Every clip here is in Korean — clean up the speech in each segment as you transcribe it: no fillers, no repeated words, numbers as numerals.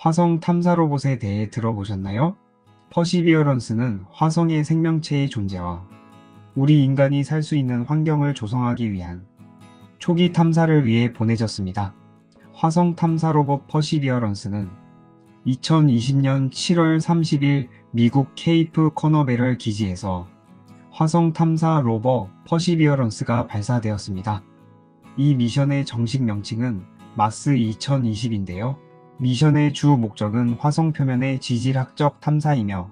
화성 탐사 로봇에 대해 들어보셨나요? 퍼시비어런스는 화성의 생명체의 존재와 우리 인간이 살 수 있는 환경을 조성하기 위한 초기 탐사를 위해 보내졌습니다. 화성 탐사 로봇 퍼시비어런스는 2020년 7월 30일 미국 케이프 커너베럴 기지에서 화성 탐사 로버 퍼시비어런스가 발사되었습니다. 이 미션의 정식 명칭은 마스 2020인데요. 미션의 주 목적은 화성 표면의 지질학적 탐사이며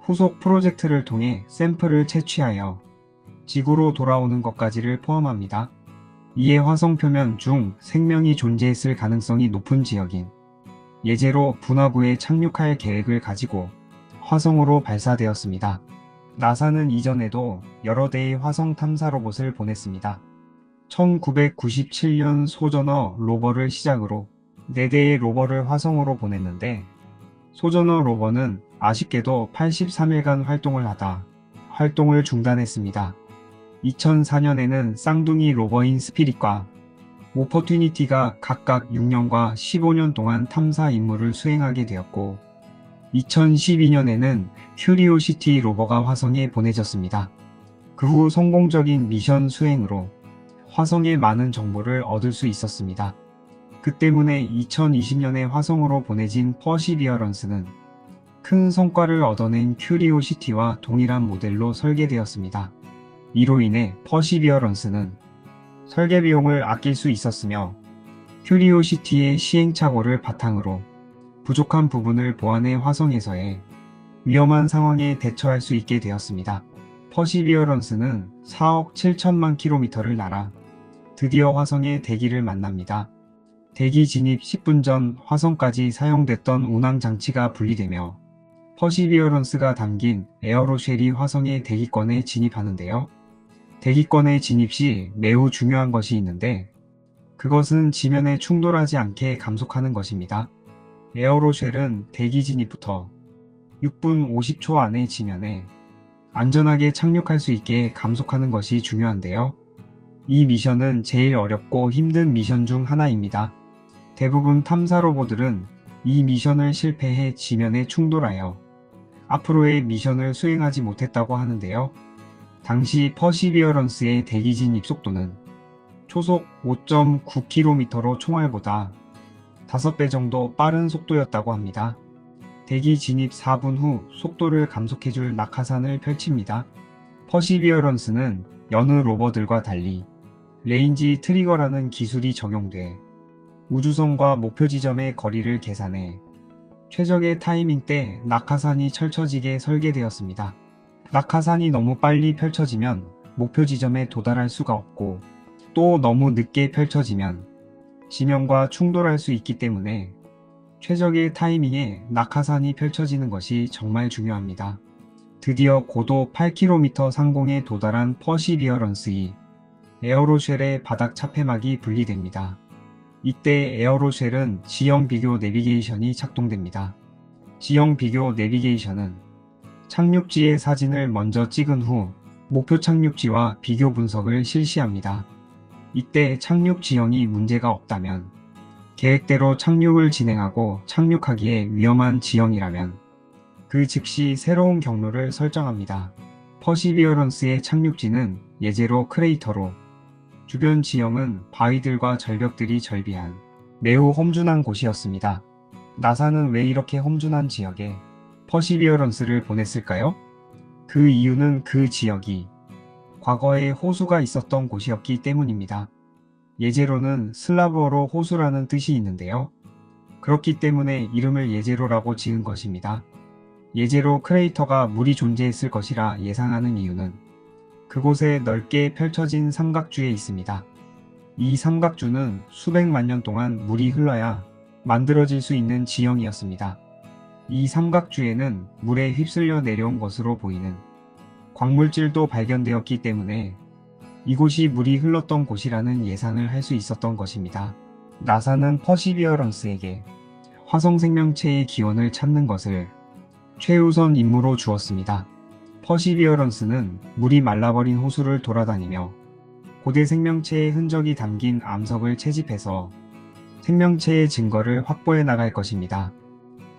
후속 프로젝트를 통해 샘플을 채취하여 지구로 돌아오는 것까지를 포함합니다. 이에 화성 표면 중 생명이 존재했을 가능성이 높은 지역인 예제로 분화구에 착륙할 계획을 가지고 화성으로 발사되었습니다. 나사는 이전에도 여러 대의 화성 탐사 로봇을 보냈습니다. 1997년 소저너 로버를 시작으로 4대의 로버를 화성으로 보냈는데 소저너 로버는 아쉽게도 83일간 활동을 하다 활동을 중단했습니다. 2004년에는 쌍둥이 로버인 스피릿과 오퍼튜니티가 각각 6년과 15년 동안 탐사 임무를 수행하게 되었고 2012년에는 큐리오시티 로버가 화성에 보내졌습니다. 그 후 성공적인 미션 수행으로 화성의 많은 정보를 얻을 수 있었습니다. 그 때문에 2020년에 화성으로 보내진 퍼시비어런스는 큰 성과를 얻어낸 큐리오시티와 동일한 모델로 설계되었습니다. 이로 인해 퍼시비어런스는 설계 비용을 아낄 수 있었으며 큐리오시티의 시행착오를 바탕으로 부족한 부분을 보완해 화성에서의 위험한 상황에 대처할 수 있게 되었습니다. 퍼시비어런스는 4억 7천만 킬로미터를 날아 드디어 화성의 대기를 만납니다. 대기 진입 10분 전 화성까지 사용됐던 운항 장치가 분리되며 퍼시비어런스가 담긴 에어로쉘이 화성의 대기권에 진입하는데요. 대기권에 진입 시 매우 중요한 것이 있는데 그것은 지면에 충돌하지 않게 감속하는 것입니다. 에어로쉘은 대기 진입부터 6분 50초 안에 지면에 안전하게 착륙할 수 있게 감속하는 것이 중요한데요. 이 미션은 제일 어렵고 힘든 미션 중 하나입니다. 대부분 탐사 로봇들은 이 미션을 실패해 지면에 충돌하여 앞으로의 미션을 수행하지 못했다고 하는데요. 당시 퍼시비어런스의 대기 진입 속도는 초속 5.9km로 총알보다 5배 정도 빠른 속도였다고 합니다. 대기 진입 4분 후 속도를 감속해줄 낙하산을 펼칩니다. 퍼시비어런스는 여느 로버들과 달리 레인지 트리거라는 기술이 적용돼 우주선과 목표 지점의 거리를 계산해 최적의 타이밍 때 낙하산이 펼쳐지게 설계되었습니다. 낙하산이 너무 빨리 펼쳐지면 목표 지점에 도달할 수가 없고 또 너무 늦게 펼쳐지면 지면과 충돌할 수 있기 때문에 최적의 타이밍에 낙하산이 펼쳐지는 것이 정말 중요합니다. 드디어 고도 8km 상공에 도달한 퍼시비어런스이 에어로쉘의 바닥 차폐막이 분리됩니다. 이때 에어로쉘은 지형 비교 내비게이션이 작동됩니다. 지형 비교 내비게이션은 착륙지의 사진을 먼저 찍은 후 목표 착륙지와 비교 분석을 실시합니다. 이때 착륙 지형이 문제가 없다면 계획대로 착륙을 진행하고 착륙하기에 위험한 지형이라면 그 즉시 새로운 경로를 설정합니다. 퍼시비어런스의 착륙지는 예제로 크레이터로 주변 지형은 바위들과 절벽들이 절비한 매우 험준한 곳이었습니다. 나사는 왜 이렇게 험준한 지역에 퍼시비어런스를 보냈을까요? 그 이유는 그 지역이 과거에 호수가 있었던 곳이었기 때문입니다. 예제로는 슬라브어로 호수라는 뜻이 있는데요. 그렇기 때문에 이름을 예제로라고 지은 것입니다. 예제로 크레이터가 물이 존재했을 것이라 예상하는 이유는 그곳에 넓게 펼쳐진 삼각주에 있습니다. 이 삼각주는 수백만 년 동안 물이 흘러야 만들어질 수 있는 지형이었습니다. 이 삼각주에는 물에 휩쓸려 내려온 것으로 보이는 광물질도 발견되었기 때문에 이곳이 물이 흘렀던 곳이라는 예상을 할 수 있었던 것입니다. 나사는 퍼시비어런스에게 화성 생명체의 기원을 찾는 것을 최우선 임무로 주었습니다. 퍼시비어런스는 물이 말라버린 호수를 돌아다니며 고대 생명체의 흔적이 담긴 암석을 채집해서 생명체의 증거를 확보해 나갈 것입니다.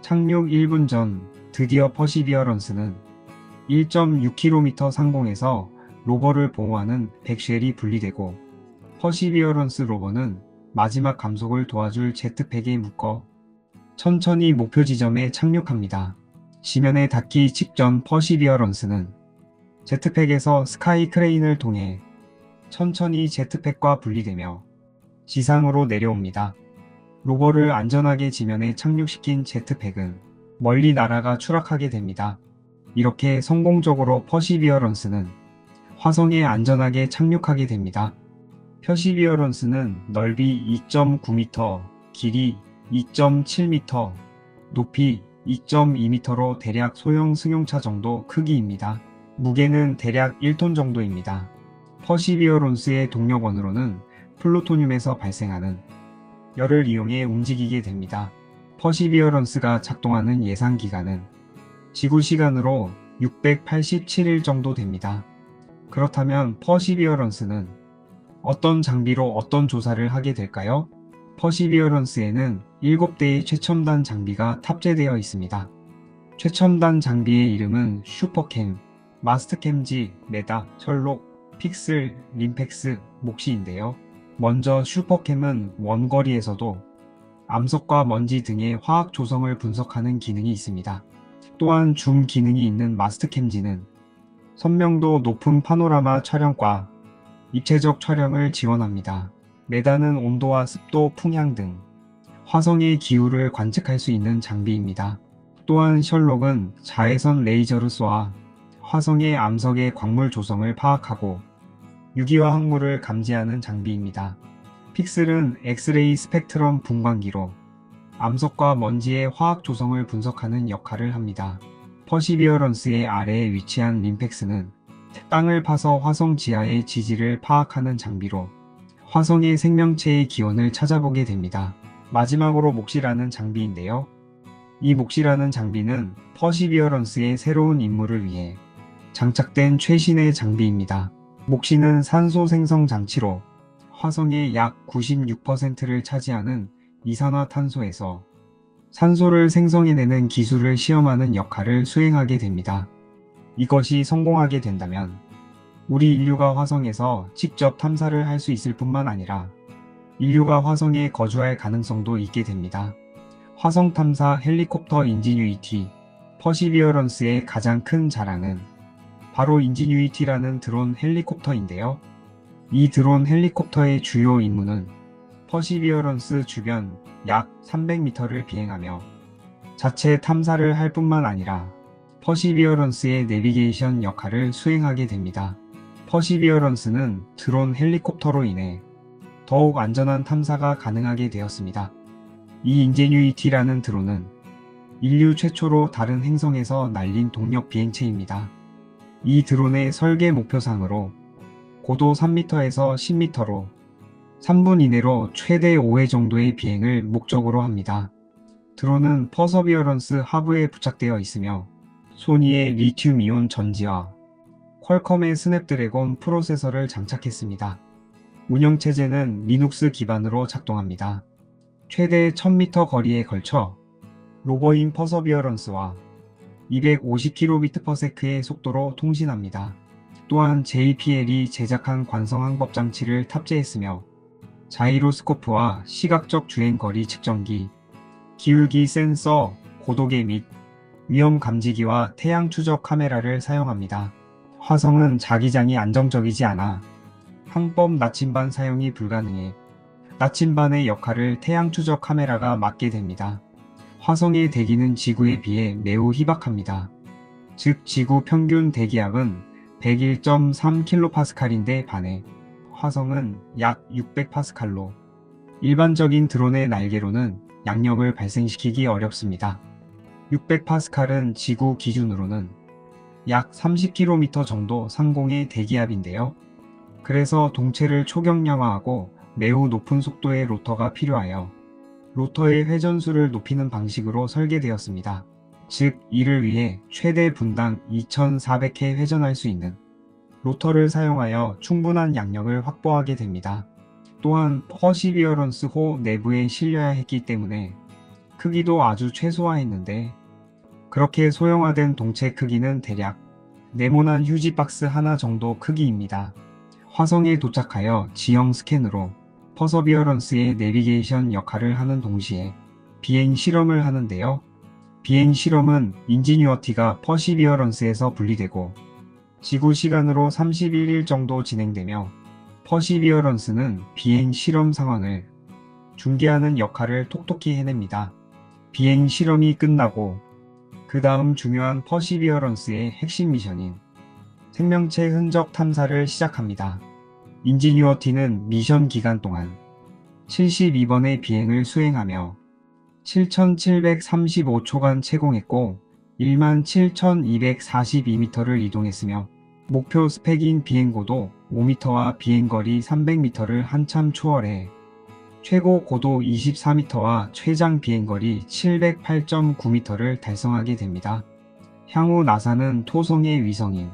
착륙 1분 전 드디어 퍼시비어런스는 1.6km 상공에서 로버를 보호하는 백쉘이 분리되고 퍼시비어런스 로버는 마지막 감속을 도와줄 제트팩에 묶어 천천히 목표 지점에 착륙합니다. 지면에 닿기 직전 퍼시비어런스는 제트팩에서 스카이 크레인을 통해 천천히 제트팩과 분리되며 지상으로 내려옵니다. 로버를 안전하게 지면에 착륙시킨 제트팩은 멀리 날아가 추락하게 됩니다. 이렇게 성공적으로 퍼시비어런스는 화성에 안전하게 착륙하게 됩니다. 퍼시비어런스는 넓이 2.9m, 길이 2.7m, 높이 2.2m로 대략 소형 승용차 정도 크기입니다. 무게는 대략 1톤 정도입니다. 퍼시비어런스의 동력원으로는 플루토늄에서 발생하는 열을 이용해 움직이게 됩니다. 퍼시비어런스가 작동하는 예상 기간은 지구 시간으로 687일 정도 됩니다. 그렇다면 퍼시비어런스는 어떤 장비로 어떤 조사를 하게 될까요? 퍼시비어런스에는 7대의 최첨단 장비가 탑재되어 있습니다. 최첨단 장비의 이름은 슈퍼캠, 마스트캠지, 메다, 셜록, 픽슬, 림팩스, 몫이인데요. 먼저 슈퍼캠은 원거리에서도 암석과 먼지 등의 화학 조성을 분석하는 기능이 있습니다. 또한 줌 기능이 있는 마스트캠지는 선명도 높은 파노라마 촬영과 입체적 촬영을 지원합니다. 메다는 온도와 습도, 풍향 등 화성의 기후를 관측할 수 있는 장비입니다. 또한 셜록은 자외선 레이저를 쏘아 화성의 암석의 광물 조성을 파악하고 유기화 학물을 감지하는 장비입니다. 픽슬은 엑스레이 스펙트럼 분광기로 암석과 먼지의 화학 조성을 분석하는 역할을 합니다. 퍼시비어런스의 아래에 위치한 림팩스는 땅을 파서 화성 지하의 지지를 파악하는 장비로 화성의 생명체의 기원을 찾아보게 됩니다. 마지막으로 몫이라는 장비인데요. 이 몫이라는 장비는 퍼시비어런스의 새로운 임무를 위해 장착된 최신의 장비입니다. 몫이는 산소 생성 장치로 화성의 약 96%를 차지하는 이산화탄소에서 산소를 생성해내는 기술을 시험하는 역할을 수행하게 됩니다. 이것이 성공하게 된다면 우리 인류가 화성에서 직접 탐사를 할 수 있을 뿐만 아니라 인류가 화성에 거주할 가능성도 있게 됩니다. 화성 탐사 헬리콥터 인지뉴이티, 퍼시비어런스의 가장 큰 자랑은 바로 인지뉴이티라는 드론 헬리콥터인데요. 이 드론 헬리콥터의 주요 임무는 퍼시비어런스 주변 약 300m를 비행하며 자체 탐사를 할 뿐만 아니라 퍼시비어런스의 내비게이션 역할을 수행하게 됩니다. 퍼시비어런스는 드론 헬리콥터로 인해 더욱 안전한 탐사가 가능하게 되었습니다. 이 인제뉴이티라는 드론은 인류 최초로 다른 행성에서 날린 동력 비행체입니다. 이 드론의 설계 목표상으로 고도 3m에서 10m로 3분 이내로 최대 5회 정도의 비행을 목적으로 합니다. 드론은 퍼서비어런스 하부에 부착되어 있으며 소니의 리튬이온 전지와 퀄컴의 스냅드래곤 프로세서를 장착했습니다. 운영체제는 리눅스 기반으로 작동합니다. 최대 1000m 거리에 걸쳐 로버인 퍼서비어런스와 250km/s의 속도로 통신합니다. 또한 JPL이 제작한 관성 항법 장치를 탑재했으며 자이로스코프와 시각적 주행거리 측정기, 기울기 센서, 고도계 및 위험 감지기와 태양 추적 카메라를 사용합니다. 화성은 자기장이 안정적이지 않아 항법 나침반 사용이 불가능해 나침반의 역할을 태양 추적 카메라가 맡게 됩니다. 화성의 대기는 지구에 비해 매우 희박합니다. 즉 지구 평균 대기압은 101.3kPa인데 반해 화성은 약 600파스칼로 일반적인 드론의 날개로는 양력을 발생시키기 어렵습니다. 600파스칼은 지구 기준으로는 약 30km 정도 상공의 대기압인데요. 그래서 동체를 초경량화하고 매우 높은 속도의 로터가 필요하여 로터의 회전수를 높이는 방식으로 설계되었습니다. 즉 이를 위해 최대 분당 2400회 회전할 수 있는 로터를 사용하여 충분한 양력을 확보하게 됩니다. 또한 퍼시비어런스호 내부에 실려야 했기 때문에 크기도 아주 최소화했는데 그렇게 소형화된 동체 크기는 대략 네모난 휴지 박스 하나 정도 크기입니다. 화성에 도착하여 지형 스캔으로 퍼서비어런스의 내비게이션 역할을 하는 동시에 비행 실험을 하는데요. 비행 실험은 인지뉴어티가 퍼시비어런스에서 분리되고 지구 시간으로 31일 정도 진행되며 퍼시비어런스는 비행 실험 상황을 중계하는 역할을 톡톡히 해냅니다. 비행 실험이 끝나고 그 다음 중요한 퍼시비어런스의 핵심 미션인 생명체 흔적 탐사를 시작합니다. 인지뉴어티는 미션 기간 동안 72번의 비행을 수행하며 7,735초간 채공했고 17,242m를 이동했으며 목표 스펙인 비행고도 5m와 비행거리 300m를 한참 초월해 최고 고도 24m와 최장 비행거리 708.9m를 달성하게 됩니다. 향후 나사는 토성의 위성인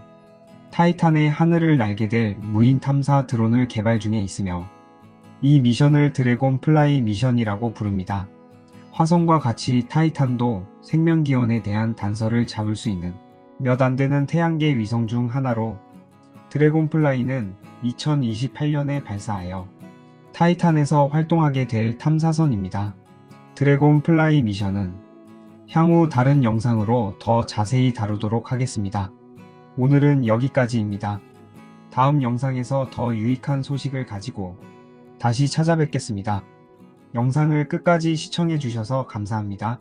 타이탄의 하늘을 날게 될 무인 탐사 드론을 개발 중에 있으며 이 미션을 드래곤 플라이 미션이라고 부릅니다. 화성과 같이 타이탄도 생명기원에 대한 단서를 잡을 수 있는 몇 안 되는 태양계 위성 중 하나로 드래곤 플라이는 2028년에 발사하여 타이탄에서 활동하게 될 탐사선입니다. 드래곤 플라이 미션은 향후 다른 영상으로 더 자세히 다루도록 하겠습니다. 오늘은 여기까지입니다. 다음 영상에서 더 유익한 소식을 가지고 다시 찾아뵙겠습니다. 영상을 끝까지 시청해 주셔서 감사합니다.